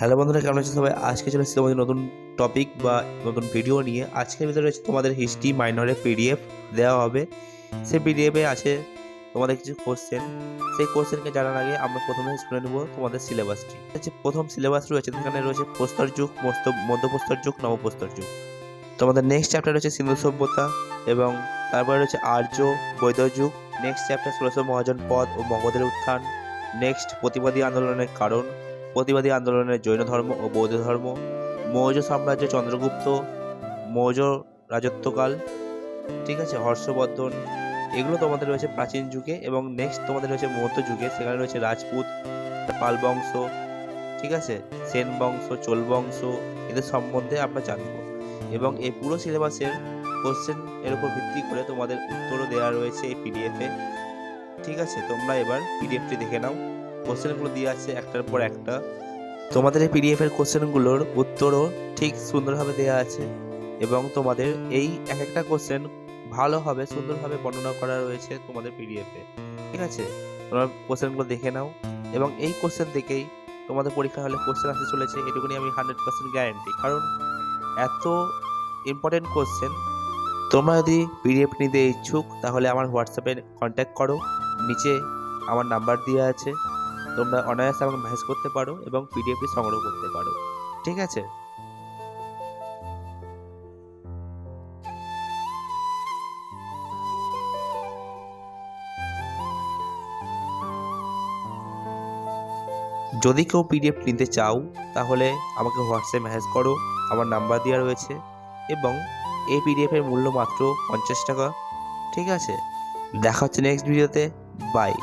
Hello বন্ধুরা, কেমন আছো সবাই? আজকে চলে এসেছি তোমাদের নতুন টপিক বা নতুন ভিডিও নিয়ে। আজকের ভিতরে রয়েছে তোমাদের হিস্ট্রি মাইনরের পিডিএফ দেওয়া হবে। সেই পিডিএফে আছে তোমাদের কিছু কোশ্চেন। সেই কোশ্চেনকে জানার আগে আমরা প্রথমে শুনে নেব তোমাদের সিলেবাসটি। প্রথম সিলেবাস রয়েছে, সেখানে রয়েছে প্রস্তর যুগ, মধ্যপ্রস্তর যুগ, নবপ্রস্তর যুগ। তোমাদের নেক্সট চ্যাপ্টার রয়েছে সিন্ধু সভ্যতা এবং তারপরে রয়েছে আর্য বৈদ্য যুগ। নেক্সট চ্যাপ্টার ১৬০০ মহাজন পদ ও মগধের উত্থান। নেক্সট প্রতিবাদী আন্দোলনের কারণ, প্রতিবাদী আন্দোলনের জৈন ধর্ম ও বৌদ্ধ ধর্ম, মৌর্য সাম্রাজ্য, চন্দ্রগুপ্ত, মৌর্য রাজত্বকাল, ঠিক আছে, হর্ষবর্ধন। এগুলো তোমাদের রয়েছে প্রাচীন যুগে। এবং নেক্সট তোমাদের রয়েছে মধ্য যুগে, সেখানে রয়েছে রাজপুত, পাল বংশ, ঠিক আছে, সেন বংশ, চোল বংশ, এদের সম্বন্ধে আমরা জানবো। এবং এই পুরো সিলেবাসের কোশ্চেন এর উপর ভিত্তি করে তোমাদের উত্তরও দেওয়া রয়েছে এই পিডিএফে। ঠিক আছে, তোমরা এবার পিডিএফটি দেখে নাও। কোশ্চেনগুলো দিয়ে আছে একটার পর একটা। তোমাদের এই পিডিএফ এর কোশ্চেনগুলোর উত্তরও ঠিক সুন্দরভাবে দেওয়া আছে এবং তোমাদের এই এক একটা কোশ্চেন ভালোভাবে সুন্দরভাবে বর্ণনা করা রয়েছে তোমাদের পিডিএফে। ঠিক আছে, তোমরা কোশ্চেনগুলো দেখে নাও এবং এই কোশ্চেন থেকেই তোমাদের পরীক্ষা হলে কোশ্চেন আসতে চলেছে, এটুকুনি আমি 100% গ্যারান্টি। কারণ এত ইম্পর্টেন্ট কোশ্চেন। তোমরা যদি পিডিএফ নিতে ইচ্ছুক তাহলে আমার হোয়াটসঅ্যাপে কন্ট্যাক্ট করো, নিচে আমার নাম্বার দেওয়া আছে। তোমরা অনায়াসে আমাকে মেসেজ করতে পারো এবং পিডিএফটি সংগ্রহ করতে পারো। ঠিক আছে, যদি কেউ পিডিএফ নিতে চাও তাহলে আমাকে হোয়াটসঅ্যাপে মেসেজ করো, আমার নাম্বার দেওয়া রয়েছে। এবং এই পিডিএফ এর মূল্য মাত্র 50 টাকা। ঠিক আছে, দেখা হচ্ছে নেক্সট ভিডিওতে। বাই।